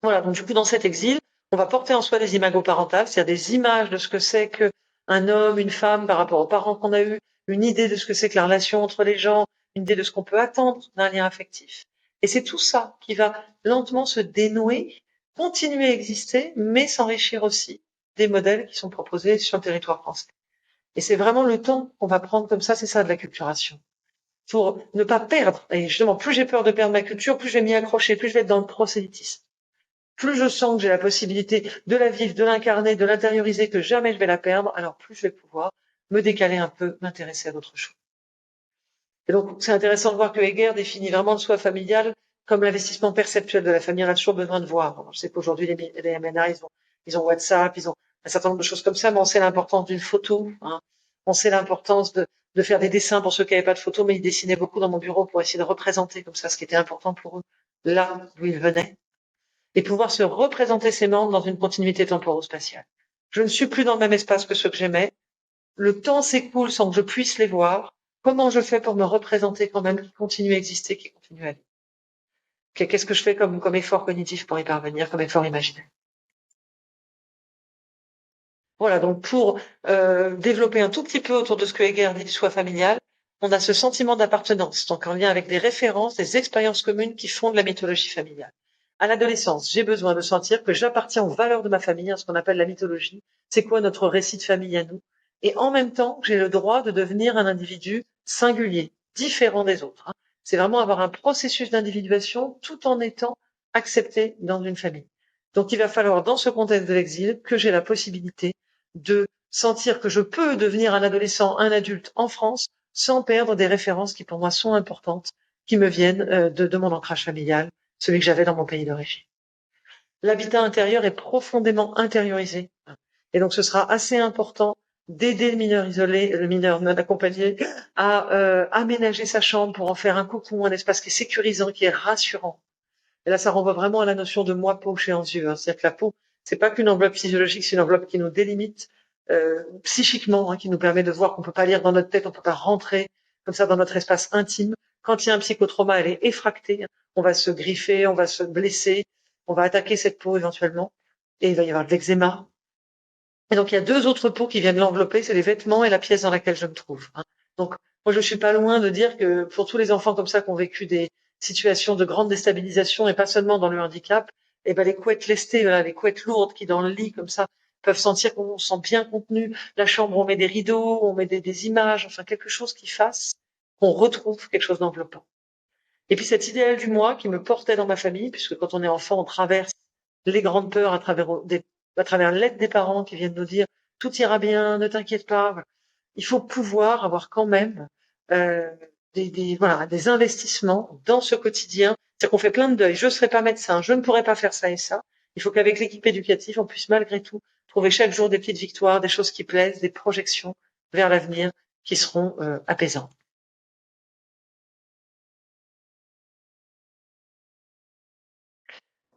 Voilà, donc du coup dans cet exil, on va porter en soi des imago parentales, c'est-à-dire des images de ce que c'est qu'un homme, une femme par rapport aux parents qu'on a eus, une idée de ce que c'est que la relation entre les gens, une idée de ce qu'on peut attendre d'un lien affectif. Et c'est tout ça qui va lentement se dénouer, continuer à exister, mais s'enrichir aussi des modèles qui sont proposés sur le territoire français. Et c'est vraiment le temps qu'on va prendre comme ça, c'est ça de l'acculturation. Pour ne pas perdre. Et justement, plus j'ai peur de perdre ma culture, plus je vais m'y accrocher, plus je vais être dans le prosélytisme. Plus je sens que j'ai la possibilité de la vivre, de l'incarner, de l'intérioriser, que jamais je vais la perdre, alors plus je vais pouvoir me décaler un peu, m'intéresser à d'autres choses. Et donc, c'est intéressant de voir que Heger définit vraiment le soi familial comme l'investissement perceptuel de la famille. On a toujours besoin de voir. Alors, je sais qu'aujourd'hui, les MNA, ils ont WhatsApp, ils ont un certain nombre de choses comme ça, mais on sait l'importance d'une photo, hein. On sait l'importance de faire des dessins pour ceux qui n'avaient pas de photo, mais ils dessinaient beaucoup dans mon bureau pour essayer de représenter comme ça ce qui était important pour eux, là d'où ils venaient, et pouvoir se représenter ces membres dans une continuité temporo-spatiale. Je ne suis plus dans le même espace que ceux que j'aimais. Le temps s'écoule sans que je puisse les voir. Comment je fais pour me représenter quand même, qui continue à exister, qui continue à vivre? Qu'est-ce que je fais comme effort cognitif pour y parvenir, comme effort imaginaire? Voilà, donc pour développer un tout petit peu autour de ce que Heger dit du soi familial, on a ce sentiment d'appartenance, donc en lien avec des références, des expériences communes qui font de la mythologie familiale. À l'adolescence, j'ai besoin de sentir que j'appartiens aux valeurs de ma famille, à ce qu'on appelle la mythologie. C'est quoi notre récit de famille à nous? Et en même temps, j'ai le droit de devenir un individu singulier, différent des autres, hein. c'est vraiment avoir un processus d'individuation tout en étant accepté dans une famille. Donc il va falloir, dans ce contexte de l'exil, que j'ai la possibilité de sentir que je peux devenir un adolescent, un adulte en France, sans perdre des références qui pour moi sont importantes, qui me viennent de mon ancrage familial, celui que j'avais dans mon pays d'origine. L'habitat intérieur est profondément intériorisé. Et donc, ce sera assez important d'aider le mineur isolé, le mineur non accompagné, à aménager sa chambre pour en faire un cocon, un espace qui est sécurisant, qui est rassurant. Et là, ça renvoie vraiment à la notion de moi peau chez Anzieu. C'est-à-dire que la peau, c'est pas qu'une enveloppe physiologique, c'est une enveloppe qui nous délimite psychiquement, qui nous permet de voir qu'on peut pas lire dans notre tête, on peut pas rentrer comme ça dans notre espace intime. Quand il y a un psychotrauma, elle est effractée. On va se griffer, on va se blesser, on va attaquer cette peau éventuellement, et il va y avoir de l'eczéma. Et donc il y a deux autres peaux qui viennent l'envelopper, c'est les vêtements et la pièce dans laquelle je me trouve. Donc moi je suis pas loin de dire que pour tous les enfants comme ça qui ont vécu des situations de grande déstabilisation et pas seulement dans le handicap, eh ben les couettes lestées, voilà, les couettes lourdes qui dans le lit comme ça peuvent sentir qu'on se sent bien contenu. La chambre, on met des rideaux, on met des images, enfin quelque chose qui fasse qu'on retrouve quelque chose d'enveloppant. Et puis cet idéal du moi qui me portait dans ma famille, puisque quand on est enfant, on traverse les grandes peurs à travers l'aide des parents qui viennent nous dire tout ira bien, ne t'inquiète pas. Voilà. Il faut pouvoir avoir quand même euh, des investissements dans ce quotidien. C'est-à-dire qu'on fait plein de deuils. Je ne serai pas médecin, je ne pourrai pas faire ça et ça. Il faut qu'avec l'équipe éducative, on puisse malgré tout trouver chaque jour des petites victoires, des choses qui plaisent, des projections vers l'avenir qui seront apaisantes.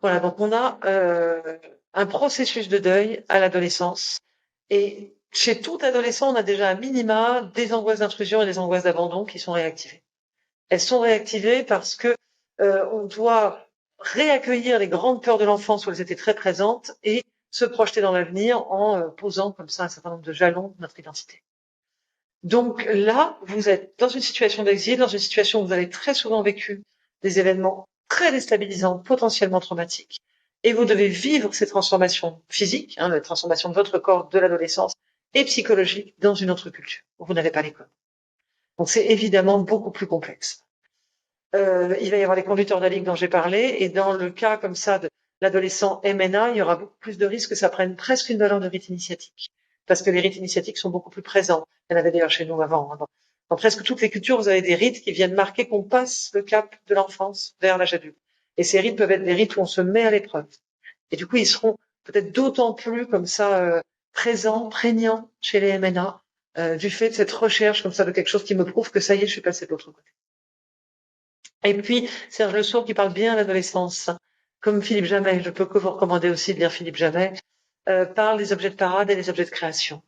Voilà, donc on a un processus de deuil à l'adolescence. Et chez tout adolescent, on a déjà à minima des angoisses d'intrusion et des angoisses d'abandon qui sont réactivées. Elles sont réactivées parce que on doit réaccueillir les grandes peurs de l'enfance où elles étaient très présentes et se projeter dans l'avenir en posant comme ça un certain nombre de jalons de notre identité. Donc là, vous êtes dans une situation d'exil, dans une situation où vous avez très souvent vécu des événements très déstabilisants, potentiellement traumatiques, et vous devez vivre ces transformations physiques, la transformation de votre corps de l'adolescence, et psychologique dans une autre culture, où vous n'avez pas les codes. Donc c'est évidemment beaucoup plus complexe. Il va y avoir les conducteurs d'aligue dont j'ai parlé, et dans le cas comme ça de l'adolescent MNA, il y aura beaucoup plus de risques que ça prenne presque une valeur de rite initiatique, parce que les rites initiatiques sont beaucoup plus présents. Il y en avait d'ailleurs chez nous avant. Dans presque toutes les cultures, vous avez des rites qui viennent marquer qu'on passe le cap de l'enfance vers l'âge adulte. Et ces rites peuvent être des rites où on se met à l'épreuve. Et du coup, ils seront peut-être d'autant plus comme ça présents, prégnants chez les MNA, du fait de cette recherche comme ça de quelque chose qui me prouve que ça y est, je suis passé de l'autre côté. Et puis, Serge Le Sourd qui parle bien à l'adolescence, comme Philippe Jamais, je peux que vous recommander aussi de lire Philippe Jamais, parle des objets de parade et des objets de création.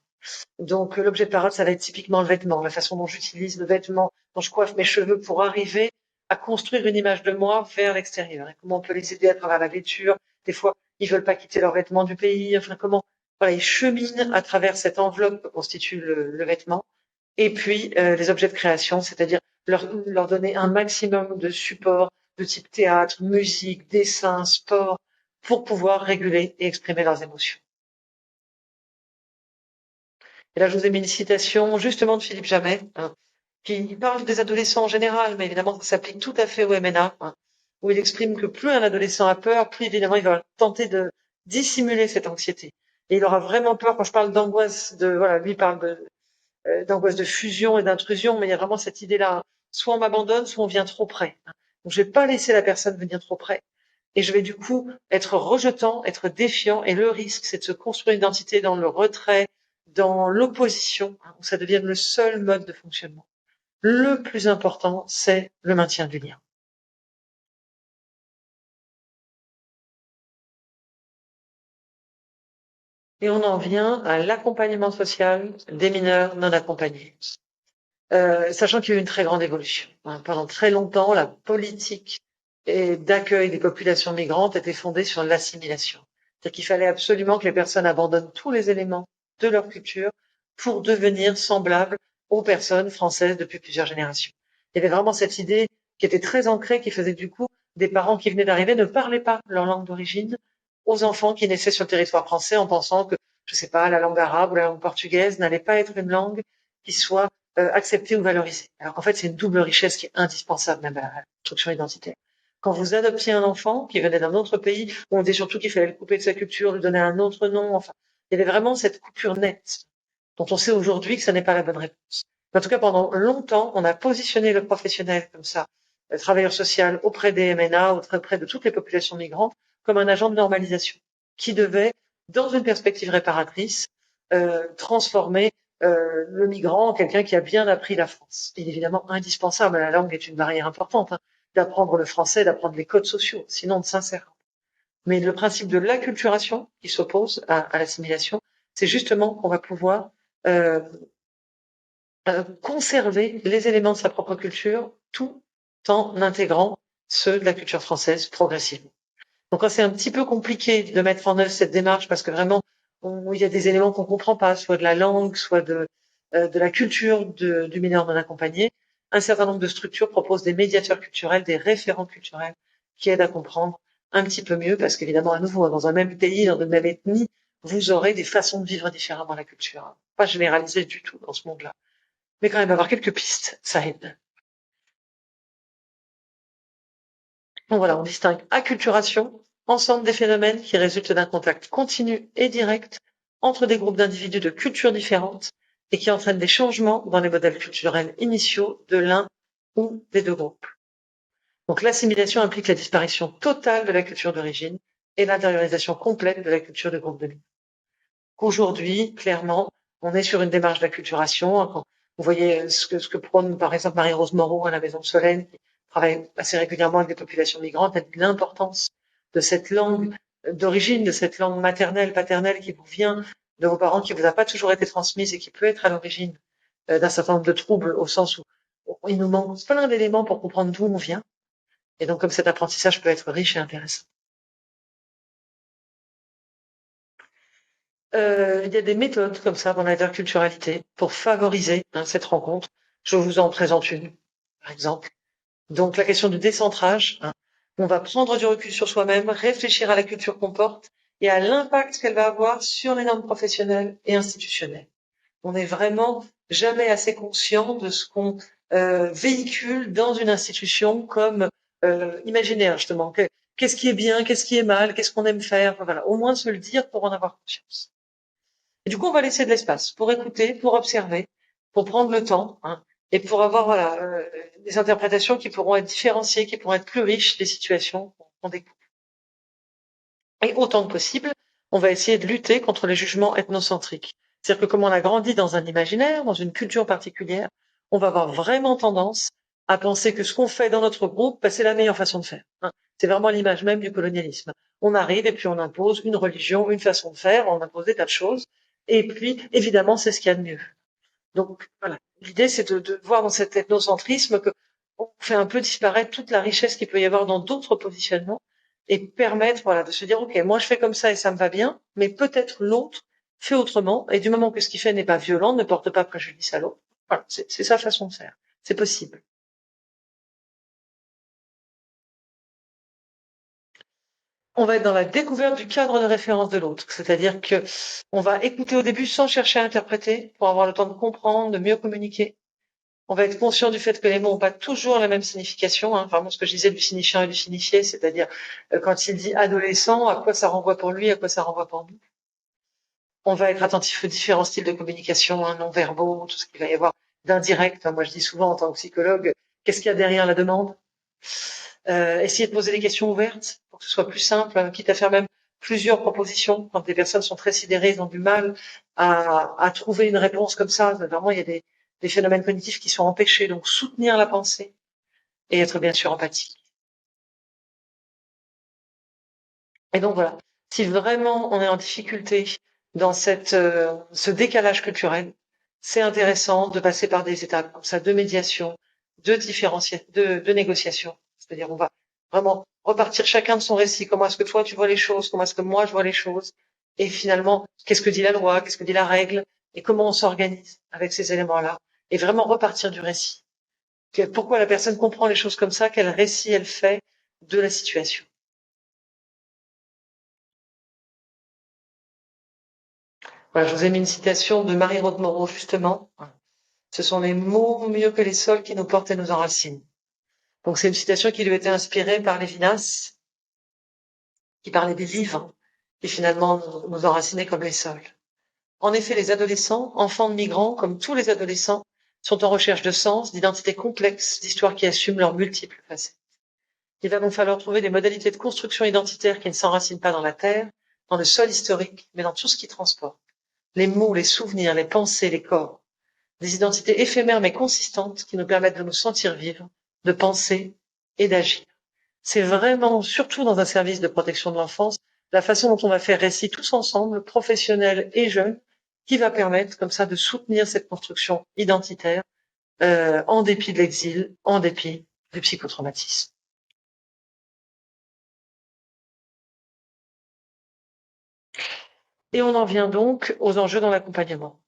Donc, l'objet de parade, ça va être typiquement le vêtement, la façon dont j'utilise le vêtement, dont je coiffe mes cheveux pour arriver à construire une image de moi vers l'extérieur. Et comment on peut les aider à travers la vêture. Des fois, ils veulent pas quitter leurs vêtements du pays. Enfin, comment, voilà, ils cheminent à travers cette enveloppe que constitue le vêtement. Et puis, les objets de création, c'est-à-dire leur donner un maximum de support de type théâtre, musique, dessin, sport, pour pouvoir réguler et exprimer leurs émotions. Et là, je vous ai mis une citation justement de Philippe Jamais, qui parle des adolescents en général, mais évidemment, ça s'applique tout à fait au MNA, où il exprime que plus un adolescent a peur, plus évidemment il va tenter de dissimuler cette anxiété. Et il aura vraiment peur, quand je parle d'angoisse, voilà, lui parle d'angoisse de fusion et d'intrusion, mais il y a vraiment cette idée-là, soit on m'abandonne, soit on vient trop près. Donc je vais pas laisser la personne venir trop près. Et je vais du coup être rejetant, être défiant, et le risque, c'est de se construire une identité dans le retrait, dans l'opposition, où ça devienne le seul mode de fonctionnement. Le plus important, c'est le maintien du lien. Et on en vient à l'accompagnement social des mineurs non accompagnés. Sachant qu'il y a eu une très grande évolution. Pendant très longtemps, la politique d'accueil des populations migrantes était fondée sur l'assimilation. C'est-à-dire qu'il fallait absolument que les personnes abandonnent tous les éléments de leur culture pour devenir semblables aux personnes françaises depuis plusieurs générations. Il y avait vraiment cette idée qui était très ancrée, qui faisait du coup des parents qui venaient d'arriver ne parlaient pas leur langue d'origine aux enfants qui naissaient sur le territoire français en pensant que, je sais pas, la langue arabe ou la langue portugaise n'allait pas être une langue qui soit acceptée ou valorisée. Alors qu'en fait, c'est une double richesse qui est indispensable même à la construction identitaire. Quand vous adoptiez un enfant qui venait d'un autre pays, on disait surtout qu'il fallait le couper de sa culture, lui donner un autre nom, enfin, il y avait vraiment cette coupure nette dont on sait aujourd'hui que ça n'est pas la bonne réponse. En tout cas, pendant longtemps, on a positionné le professionnel comme ça, le travailleur social auprès des MNA, auprès de toutes les populations migrantes, comme un agent de normalisation qui devait, dans une perspective réparatrice, transformer le migrant en quelqu'un qui a bien appris la France. Il est évidemment indispensable, la langue est une barrière importante, hein, d'apprendre le français, d'apprendre les codes sociaux, sinon on ne s'insère pas. Mais le principe de l'acculturation qui s'oppose à l'assimilation, c'est justement qu'on va pouvoir euh, conserver les éléments de sa propre culture tout en intégrant ceux de la culture française progressivement. Donc c'est un petit peu compliqué de mettre en œuvre cette démarche parce que vraiment il y a des éléments qu'on comprend pas, soit de la langue, soit de la culture du mineur non accompagné. Un certain nombre de structures proposent des médiateurs culturels, des référents culturels qui aident à comprendre un petit peu mieux parce qu'évidemment à nouveau dans un même pays, dans une même ethnie, vous aurez des façons de vivre différemment la culture. Pas généralisé du tout dans ce monde-là, mais quand même avoir quelques pistes, ça aide. Donc voilà, on distingue acculturation, ensemble des phénomènes qui résultent d'un contact continu et direct entre des groupes d'individus de cultures différentes et qui entraînent des changements dans les modèles culturels initiaux de l'un ou des deux groupes. Donc l'assimilation implique la disparition totale de la culture d'origine et l'intériorisation complète de la culture de groupe de vie. Aujourd'hui, clairement, on est sur une démarche d'acculturation. Vous voyez ce que prône par exemple Marie-Rose Moreau à la Maison de Solène, qui travaille assez régulièrement avec des populations migrantes, elle dit l'importance de cette langue d'origine, de cette langue maternelle, paternelle qui vous vient de vos parents, qui vous a pas toujours été transmise et qui peut être à l'origine d'un certain nombre de troubles, au sens où il nous manque plein d'éléments pour comprendre d'où on vient. Et donc, comme cet apprentissage peut être riche et intéressant. Il y a des méthodes comme ça dans l'interculturalité pour favoriser cette rencontre. Je vous en présente une, par exemple. Donc la question du décentrage. On va prendre du recul sur soi-même, réfléchir à la culture qu'on porte et à l'impact qu'elle va avoir sur les normes professionnelles et institutionnelles. On n'est vraiment jamais assez conscient de ce qu'on véhicule dans une institution comme imaginaire, justement. Qu'est-ce qui est bien, qu'est-ce qui est mal, qu'est-ce qu'on aime faire. Voilà, au moins se le dire pour en avoir conscience. Et du coup, on va laisser de l'espace pour écouter, pour observer, pour prendre le temps, et pour avoir voilà des interprétations qui pourront être différenciées, qui pourront être plus riches des situations qu'on découvre. Et autant que possible, on va essayer de lutter contre les jugements ethnocentriques. C'est-à-dire que comme on a grandi dans un imaginaire, dans une culture particulière, on va avoir vraiment tendance à penser que ce qu'on fait dans notre groupe, c'est la meilleure façon de faire. C'est vraiment l'image même du colonialisme. On arrive et puis on impose une religion, une façon de faire, on impose des tas de choses. Et puis, évidemment, c'est ce qu'il y a de mieux. Donc, voilà. L'idée, c'est de voir dans cet ethnocentrisme que on fait un peu disparaître toute la richesse qu'il peut y avoir dans d'autres positionnements et permettre, voilà, de se dire, OK, moi, je fais comme ça et ça me va bien, mais peut-être l'autre fait autrement. Et du moment que ce qu'il fait n'est pas violent, ne porte pas préjudice à l'autre. Voilà. C'est sa façon de faire. C'est possible. On va être dans la découverte du cadre de référence de l'autre. C'est-à-dire que on va écouter au début sans chercher à interpréter pour avoir le temps de comprendre, de mieux communiquer. On va être conscient du fait que les mots n'ont pas toujours la même signification. Vraiment, ce que je disais du signifiant et du signifié, c'est-à-dire quand il dit adolescent, à quoi ça renvoie pour lui, à quoi ça renvoie pour nous. On va être attentif aux différents styles de communication, non-verbaux, tout ce qu'il va y avoir d'indirect. Moi, je dis souvent en tant que psychologue, qu'est-ce qu'il y a derrière la demande? Essayer de poser des questions ouvertes pour que ce soit plus simple, quitte à faire même plusieurs propositions. Quand des personnes sont très sidérées, ils ont du mal à trouver une réponse comme ça. Vraiment, il y a des phénomènes cognitifs qui sont empêchés. Donc, soutenir la pensée et être bien sûr empathique. Et donc voilà, si vraiment on est en difficulté dans ce décalage culturel, c'est intéressant de passer par des étapes comme ça de médiation, de négociation. C'est-à-dire on va vraiment repartir chacun de son récit. Comment est-ce que toi tu vois les choses? Comment est-ce que moi je vois les choses? Et finalement, qu'est-ce que dit la loi? Qu'est-ce que dit la règle? Et comment on s'organise avec ces éléments-là? Et vraiment repartir du récit. Pourquoi la personne comprend les choses comme ça? Quel récit elle fait de la situation? Voilà, je vous ai mis une citation de Marie-Rode Moreau, justement, Ce sont les mots mieux que les sols qui nous portent et nous enracinent. Donc c'est une citation qui lui était inspirée par Lévinas, qui parlait des livres, qui finalement nous enracinaient comme les sols. En effet, les adolescents, enfants de migrants, comme tous les adolescents, sont en recherche de sens, d'identité complexe, d'histoires qui assument leurs multiples facettes. Il va donc falloir trouver des modalités de construction identitaire qui ne s'enracinent pas dans la terre, dans le sol historique, mais dans tout ce qui transporte. Les mots, les souvenirs, les pensées, les corps. Des identités éphémères mais consistantes qui nous permettent de nous sentir vivre, de penser et d'agir. C'est vraiment, surtout dans un service de protection de l'enfance, la façon dont on va faire récit tous ensemble, professionnels et jeunes, qui va permettre comme ça de soutenir cette construction identitaire en dépit de l'exil, en dépit du psychotraumatisme. Et on en vient donc aux enjeux dans l'accompagnement.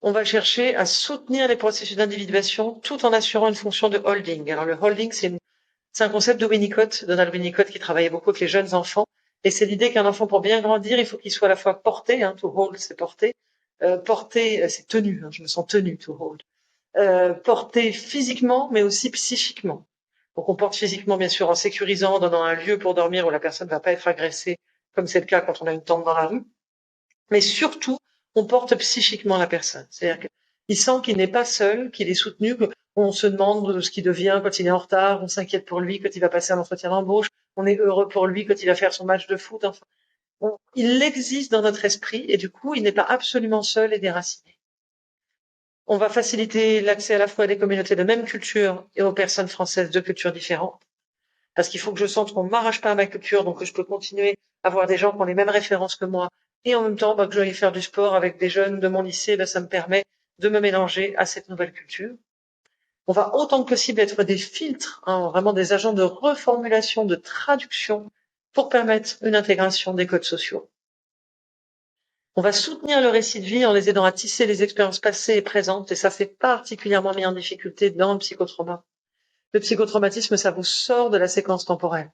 On va chercher à soutenir les processus d'individuation tout en assurant une fonction de holding. Alors le holding, c'est un concept de Winnicott, Donald Winnicott, qui travaillait beaucoup avec les jeunes enfants. Et c'est l'idée qu'un enfant, pour bien grandir, il faut qu'il soit à la fois porté, to hold, c'est porté, porté, c'est tenu, je me sens tenu, to hold, porté physiquement, mais aussi psychiquement. Donc on porte physiquement, bien sûr, en sécurisant, en donnant un lieu pour dormir où la personne ne va pas être agressée, comme c'est le cas quand on a une tente dans la rue. Mais surtout, on porte psychiquement la personne. C'est-à-dire qu'il sent qu'il n'est pas seul, qu'il est soutenu, qu'on se demande de ce qu'il devient quand il est en retard, on s'inquiète pour lui quand il va passer un entretien d'embauche, on est heureux pour lui quand il va faire son match de foot. Enfin, il existe dans notre esprit et du coup, il n'est pas absolument seul et déraciné. On va faciliter l'accès à la fois à des communautés de même culture et aux personnes françaises de cultures différentes. Parce qu'il faut que je sente qu'on ne m'arrache pas à ma culture, donc que je peux continuer à avoir des gens qui ont les mêmes références que moi. Et en même temps, que je vais faire du sport avec des jeunes de mon lycée, ça me permet de me mélanger à cette nouvelle culture. On va autant que possible être des filtres, vraiment des agents de reformulation, de traduction, pour permettre une intégration des codes sociaux. On va soutenir le récit de vie en les aidant à tisser les expériences passées et présentes, et ça c'est particulièrement mis en difficulté dans le psychotrauma. Le psychotraumatisme, ça vous sort de la séquence temporelle.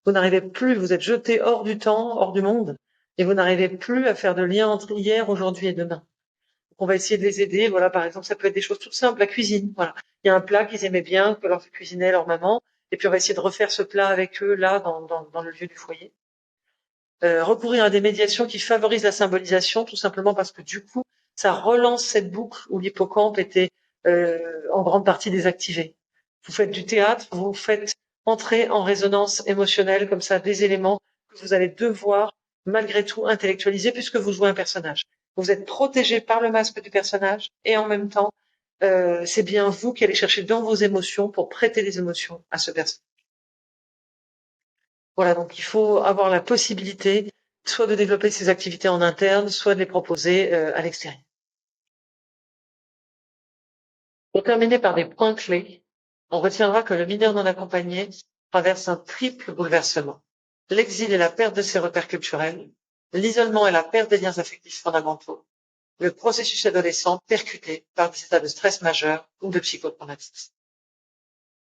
Vous n'arrivez plus, vous êtes jeté hors du temps, hors du monde, et vous n'arrivez plus à faire de lien entre hier, aujourd'hui et demain. Donc on va essayer de les aider. Voilà, par exemple, ça peut être des choses toutes simples, la cuisine. Voilà, il y a un plat qu'ils aimaient bien, que leur cuisinait leur maman, et puis on va essayer de refaire ce plat avec eux là, dans le lieu du foyer. Recourir à des médiations qui favorisent la symbolisation, tout simplement parce que du coup, ça relance cette boucle où l'hippocampe était en grande partie désactivé. Vous faites du théâtre, vous faites entrer en résonance émotionnelle comme ça des éléments que vous allez devoir malgré tout intellectualiser puisque vous jouez un personnage. Vous êtes protégé par le masque du personnage et en même temps, c'est bien vous qui allez chercher dans vos émotions pour prêter les émotions à ce personnage. Voilà, donc il faut avoir la possibilité soit de développer ces activités en interne, soit de les proposer à l'extérieur. Pour terminer par des points clés, on retiendra que le mineur non accompagné traverse un triple bouleversement. L'exil et la perte de ses repères culturels, l'isolement et la perte des liens affectifs fondamentaux, le processus adolescent percuté par des états de stress majeur ou de psychotraumatisme.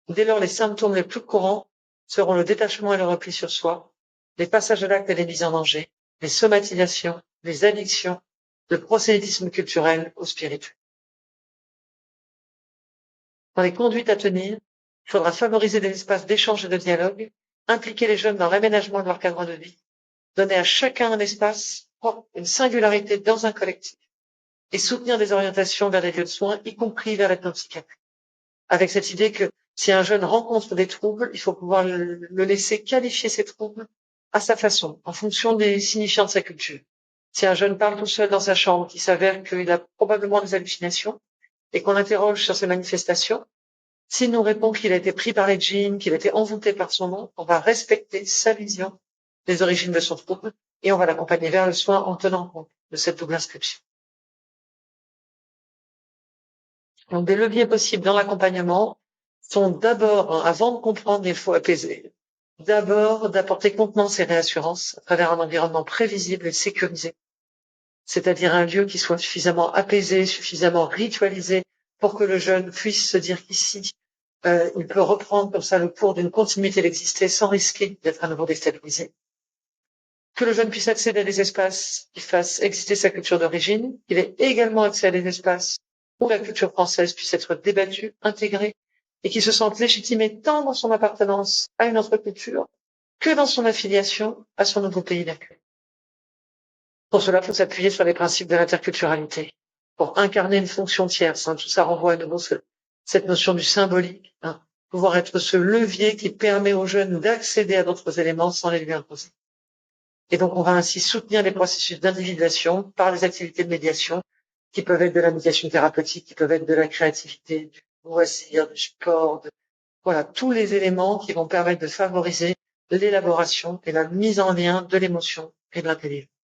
Dès lors, les symptômes les plus courants seront le détachement et le repli sur soi, les passages à l'acte et les mises en danger, les somatisations, les addictions, le prosélytisme culturel ou spirituel. Dans les conduites à tenir, il faudra favoriser des espaces d'échange et de dialogue, impliquer les jeunes dans l'aménagement de leur cadre de vie, donner à chacun un espace propre, une singularité dans un collectif, et soutenir des orientations vers des lieux de soins, y compris vers la psychiatrie. Avec cette idée que si un jeune rencontre des troubles, il faut pouvoir le laisser qualifier ces troubles à sa façon, en fonction des signifiants de sa culture. Si un jeune parle tout seul dans sa chambre, qu'il s'avère qu'il a probablement des hallucinations, et qu'on l'interroge sur ces manifestations, s'il nous répond qu'il a été pris par les djinns, qu'il a été envoûté par son nom, on va respecter sa vision des origines de son trouble, et on va l'accompagner vers le soin en tenant compte de cette double inscription. Donc, des leviers possibles dans l'accompagnement sont d'abord, avant de comprendre, il faut apaiser. D'abord, d'apporter contenance et réassurance à travers un environnement prévisible et sécurisé. C'est-à-dire un lieu qui soit suffisamment apaisé, suffisamment ritualisé pour que le jeune puisse se dire qu'ici, il peut reprendre comme ça le cours d'une continuité d'exister sans risquer d'être à nouveau déstabilisé. Que le jeune puisse accéder à des espaces qui fassent exister sa culture d'origine, qu'il ait également accès à des espaces où la culture française puisse être débattue, intégrée, et qui se sente légitimé tant dans son appartenance à une autre culture que dans son affiliation à son nouveau pays d'accueil. Pour cela, il faut s'appuyer sur les principes de l'interculturalité. Pour incarner une fonction tierce, tout ça renvoie à nouveau cette notion du symbolique, pouvoir être ce levier qui permet aux jeunes d'accéder à d'autres éléments sans les lui imposer. Et donc, on va ainsi soutenir les processus d'individuation par les activités de médiation, qui peuvent être de la médiation thérapeutique, qui peuvent être de la créativité, du loisir, du sport, voilà, tous les éléments qui vont permettre de favoriser l'élaboration et la mise en lien de l'émotion et de l'intelligence.